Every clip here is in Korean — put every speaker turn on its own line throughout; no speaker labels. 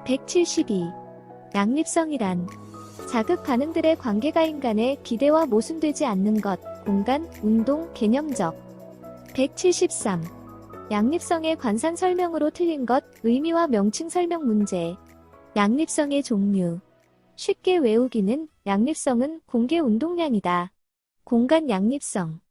172. 양립성이란 자극 반응들의 관계가 인간의 기대와 모순되지 않는 것, 공간, 운동, 개념적. 173. 양립성의 관상 설명으로 틀린 것, 의미와 명칭 설명 문제. 양립성의 종류. 쉽게 외우기는 양립성은 공개 운동량이다. 공간 양립성.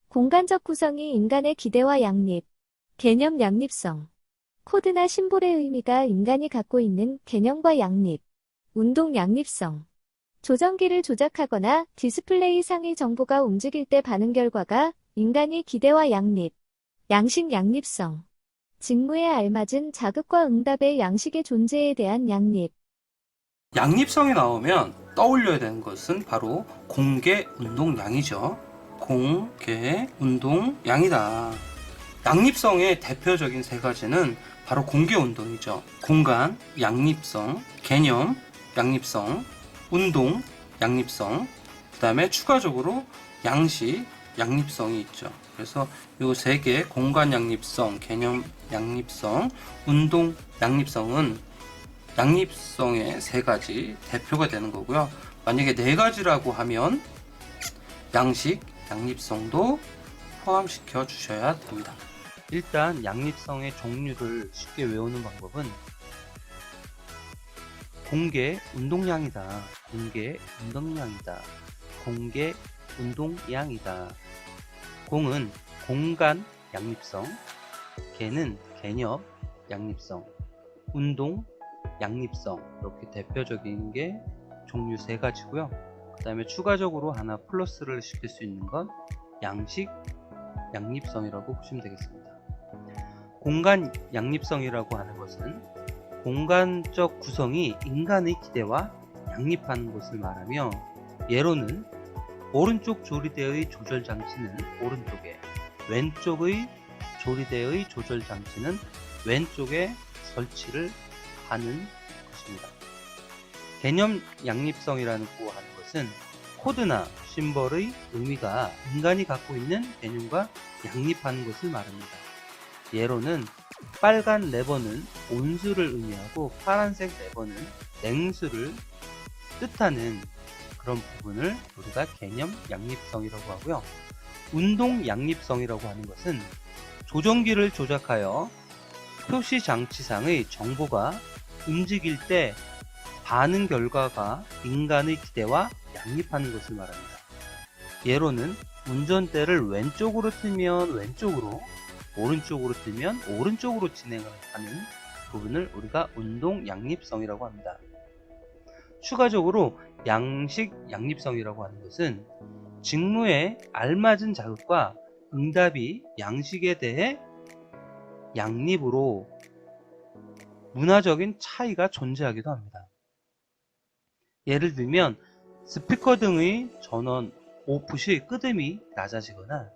공간적 구성이 인간의 기대와 양립. 개념 양립성. 코드나 심볼의 의미가 인간이 갖고 있는 개념과 양립. 운동 양립성. 조정기를 조작하거나 디스플레이 상의 정보가 움직일 때 반응 결과가 인간이 기대와 양립. 양식 양립성. 직무에 알맞은 자극과 응답의 양식의 존재에 대한 양립.
양립성이 나오면 떠올려야 되는 것은 바로 공개 운동량이죠. 공개 운동량이다. 양립성의 대표적인 세 가지는 바로 공개 운동이죠. 공간 양립성, 개념 양립성, 운동 양립성, 그 다음에 추가적으로 양식 양립성이 있죠. 그래서 이 세 개, 공간 양립성, 개념 양립성, 운동 양립성은 양립성의 세 가지 대표가 되는 거고요. 만약에 네 가지라고 하면 양식 양립성도 포함시켜 주셔야 됩니다. 일단 양립성의 종류를 쉽게 외우는 방법은 공개 운동량이다, 공개 운동량이다, 공개 운동량이다. 공은 공간 양립성, 개는 개념 양립성, 운동 양립성, 이렇게 대표적인 게 종류 세 가지고요. 그 다음에 추가적으로 하나 플러스를 시킬 수 있는 건 양식 양립성이라고 보시면 되겠습니다. 공간 양립성이라고 하는 것은 공간적 구성이 인간의 기대와 양립하는 것을 말하며, 예로는 오른쪽 조리대의 조절 장치는 오른쪽에, 왼쪽의 조리대의 조절 장치는 왼쪽에 설치를 하는 것입니다. 개념 양립성이라고 하는 것은 코드나 심벌의 의미가 인간이 갖고 있는 개념과 양립하는 것을 말합니다. 예로는 빨간 레버는 온수를 의미하고 파란색 레버는 냉수를 뜻하는 그런 부분을 우리가 개념 양립성이라고 하고요. 운동 양립성이라고 하는 것은 조정기를 조작하여 표시 장치상의 정보가 움직일 때 반응 결과가 인간의 기대와 양립하는 것을 말합니다. 예로는 운전대를 왼쪽으로 틀면 왼쪽으로, 오른쪽으로 틀면 오른쪽으로 진행을 하는 부분을 우리가 운동 양립성이라고 합니다. 추가적으로 양식 양립성이라고 하는 것은 직무에 알맞은 자극과 응답이 양식에 대해 양립으로 문화적인 차이가 존재하기도 합니다. 예를 들면 스피커 등의 전원 오프 시 끄듬이 낮아지거나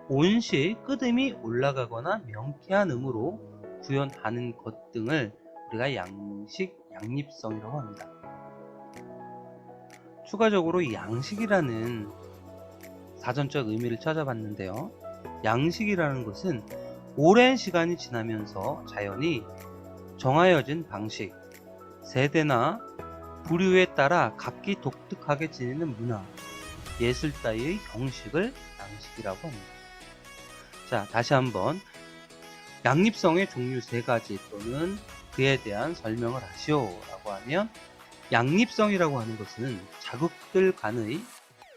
온 시 끄듬이 올라가거나 명쾌한 음으로 구현하는 것 등을 우리가 양식 양립성이라고 합니다. 추가적으로 이 양식이라는 사전적 의미를 찾아봤는데요. 양식이라는 것은 오랜 시간이 지나면서 자연히 정하여진 방식, 세대나 부류에 따라 각기 독특하게 지내는 문화, 예술 따위의 형식을 양식이라고 합니다. 자, 다시 한번 양립성의 종류 세 가지 또는 그에 대한 설명을 하시오 라고 하면, 양립성이라고 하는 것은 자극들 간의,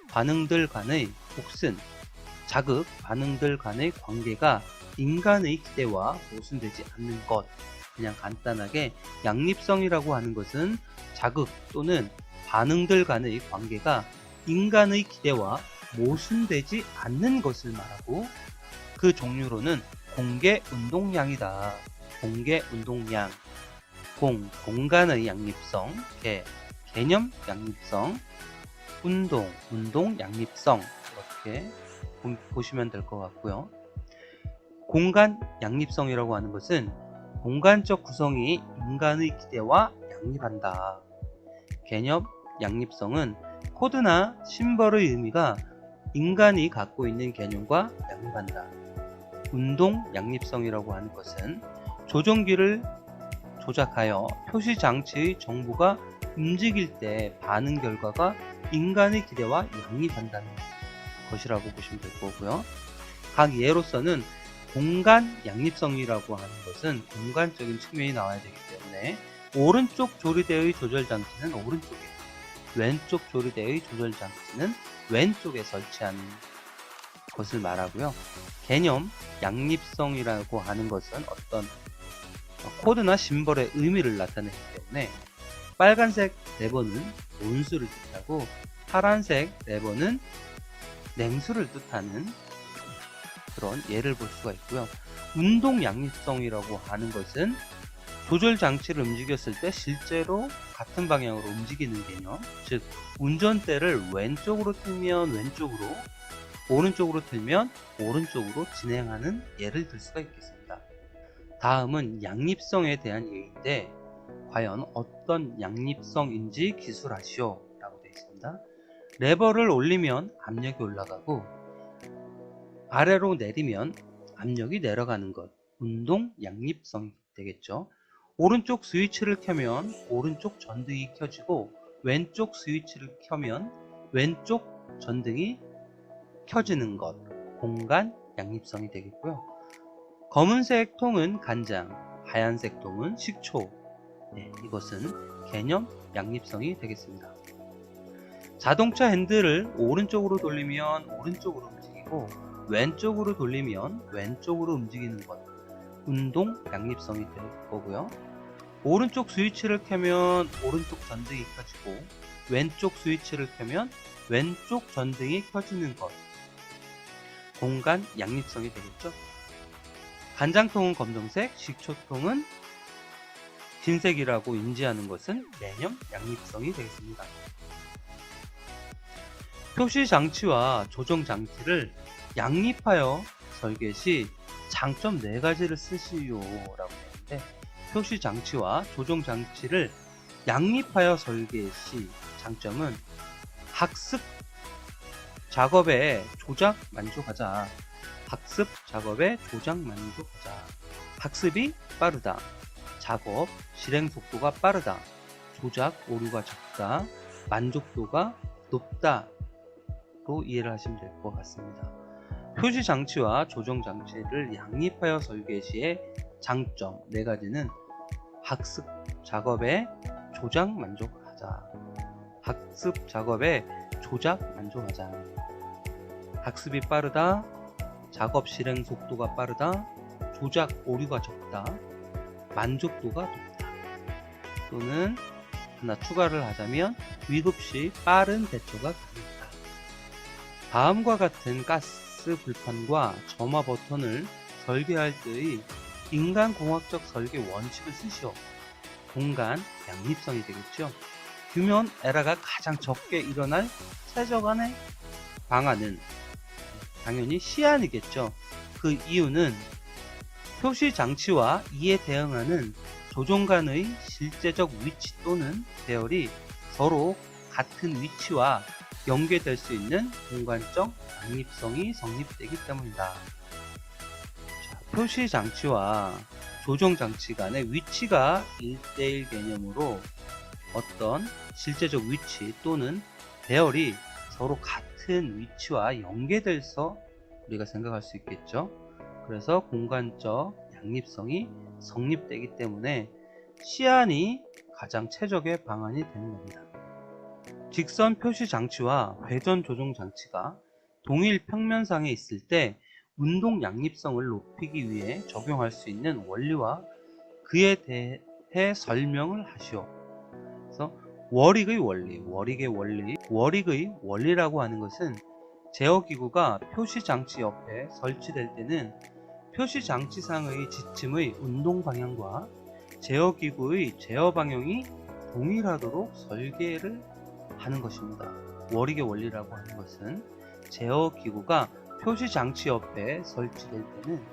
반응들 간의, 혹은 자극, 반응들 간의 관계가 인간의 기대와 모순되지 않는 것. 그냥 간단하게 양립성이라고 하는 것은 자극 또는 반응들 간의 관계가 인간의 기대와 모순되지 않는 것을 말하고, 그 종류로는 공개 운동량이다. 공개 운동량. 공간의 양립성, 개념 양립성, 운동 양립성, 이렇게 보시면 될 것 같고요. 공간 양립성이라고 하는 것은 공간적 구성이 인간의 기대와 양립한다. 개념 양립성은 코드나 심벌의 의미가 인간이 갖고 있는 개념과 양립한다. 운동 양립성이라고 하는 것은 조종기를 조작하여 표시 장치의 정보가 움직일 때 반응 결과가 인간의 기대와 양립한다는 것이라고 보시면 될 거고요. 각 예로서는 공간 양립성이라고 하는 것은 공간적인 측면이 나와야 되기 때문에 오른쪽 조리대의 조절 장치는 오른쪽에, 왼쪽 조리대의 조절 장치는 왼쪽에 설치하는 것을 말하고요. 개념 양립성이라고 하는 것은 어떤 코드나 심벌의 의미를 나타내기 때문에 빨간색 레버는 온수를 뜻하고 파란색 레버는 냉수를 뜻하는 그런 예를 볼 수가 있고요. 운동 양립성이라고 하는 것은 조절 장치를 움직였을 때 실제로 같은 방향으로 움직이는 개념, 즉 운전대를 왼쪽으로 틀면 왼쪽으로, 오른쪽으로 틀면 오른쪽으로 진행하는 예를 들 수가 있겠습니다. 다음은 양립성에 대한 예인데 과연 어떤 양립성인지 기술하시오 라고 되어 있습니다. 레버를 올리면 압력이 올라가고 아래로 내리면 압력이 내려가는 것, 운동 양립성이 되겠죠. 오른쪽 스위치를 켜면 오른쪽 전등이 켜지고 왼쪽 스위치를 켜면 왼쪽 전등이 켜지는 것, 공간 양립성이 되겠고요. 검은색 통은 간장, 하얀색 통은 식초, 이것은 개념 양립성이 되겠습니다. 자동차 핸들을 오른쪽으로 돌리면 오른쪽으로 움직이고 왼쪽으로 돌리면 왼쪽으로 움직이는 것, 운동 양립성이 될 거고요. 오른쪽 스위치를 켜면 오른쪽 전등이 켜지고 왼쪽 스위치를 켜면 왼쪽 전등이 켜지는 것, 공간 양립성이 되겠죠. 간장통은 검정색, 식초통은 흰색이라고 인지하는 것은 개념 양립성이 되겠습니다. 표시 장치와 조정 장치를 양립하여 설계 시 장점 4가지를 쓰시오 라고 했는데, 표시 장치와 조정 장치를 양립하여 설계 시 장점은 학습 작업에 조작 만족하자. 학습 작업에 조작 만족하자. 학습이 빠르다. 작업 실행 속도가 빠르다. 조작 오류가 적다. 만족도가 높다. 로 이해를 하시면 될 것 같습니다. 표시 장치와 조정 장치를 양립하여 설계 시의 장점 4가지는 학습 작업에 조작 만족하자. 학습 작업에 조작 만족하자. 학습이 빠르다. 작업 실행 속도가 빠르다. 조작 오류가 적다. 만족도가 높다. 또는 하나 추가를 하자면 위급시 빠른 대처가 가능하다. 다음과 같은 가스 불판과 점화 버튼을 설계할 때의 인간공학적 설계 원칙을 쓰시오. 공간 양립성이 되겠죠. 규면 에러가 가장 적게 일어날 최적안의 방안은 당연히 시안이겠죠. 그 이유는 표시 장치와 이에 대응하는 조종관의 실제적 위치 또는 배열이 서로 같은 위치와 연계될 수 있는 공간적 양립성이 성립되기 때문이다. 자, 표시 장치와 조정 장치 간의 위치가 1대1 개념으로 어떤 실제적 위치 또는 배열이 서로 같은 위치와 연계돼서 우리가 생각할 수 있겠죠. 그래서 공간적 양립성이 성립되기 때문에 시안이 가장 최적의 방안이 되는 겁니다. 직선 표시 장치와 회전 조종 장치가 동일 평면상에 있을 때 운동 양립성을 높이기 위해 적용할 수 있는 원리와 그에 대해 설명을 하시오. 그래서 월익의 원리라고 하는 것은 제어기구가 표시 장치 옆에 설치될 때는 표시 장치상의 지침의 운동 방향과 제어기구의 제어 방향이 동일하도록 설계를 하는 것입니다. 월익의 원리라고 하는 것은 제어기구가 표시 장치 옆에 설치될 때는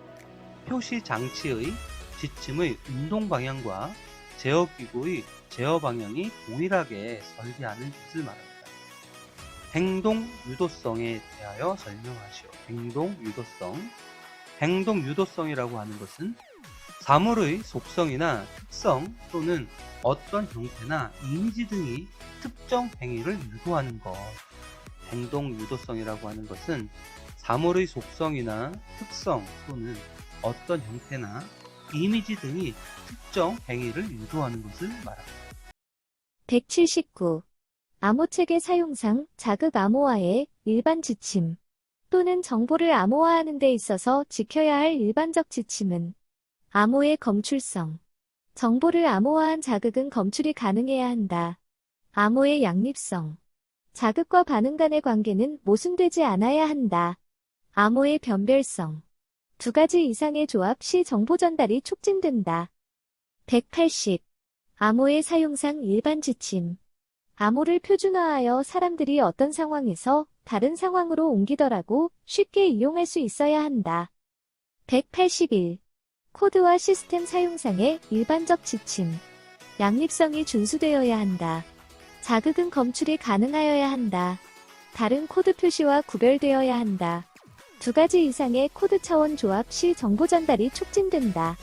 표시 장치의 지침의 운동 방향과 제어기구의 제어 방향이 동일하게 설계하는 것을 말합니다. 행동 유도성에 대하여 설명하시오. 행동 유도성이라고 하는 것은 사물의 속성이나 특성 또는 어떤 형태나 이미지 등이 특정 행위를 유도하는 것. 행동 유도성이라고 하는 것은 사물의 속성이나 특성 또는 어떤 형태나 이미지 등이 특정 행위를 유도하는 것을 말합니다.
179. 암호체계 사용상 자극 암호화의 일반 지침 또는 정보를 암호화하는 데 있어서 지켜야 할 일반적 지침은 암호의 검출성. 정보를 암호화한 자극은 검출이 가능해야 한다. 암호의 양립성. 자극과 반응 간의 관계는 모순되지 않아야 한다. 암호의 변별성. 두 가지 이상의 조합 시 정보 전달이 촉진된다. 180. 암호의 사용상 일반 지침. 암호를 표준화하여 사람들이 어떤 상황에서 다른 상황으로 옮기더라도 쉽게 이용할 수 있어야 한다. 181. 코드와 시스템 사용상의 일반적 지침. 양립성이 준수되어야 한다. 자극은 검출이 가능하여야 한다. 다른 코드 표시와 구별되어야 한다. 두 가지 이상의 코드 차원 조합 시 정보 전달이 촉진된다.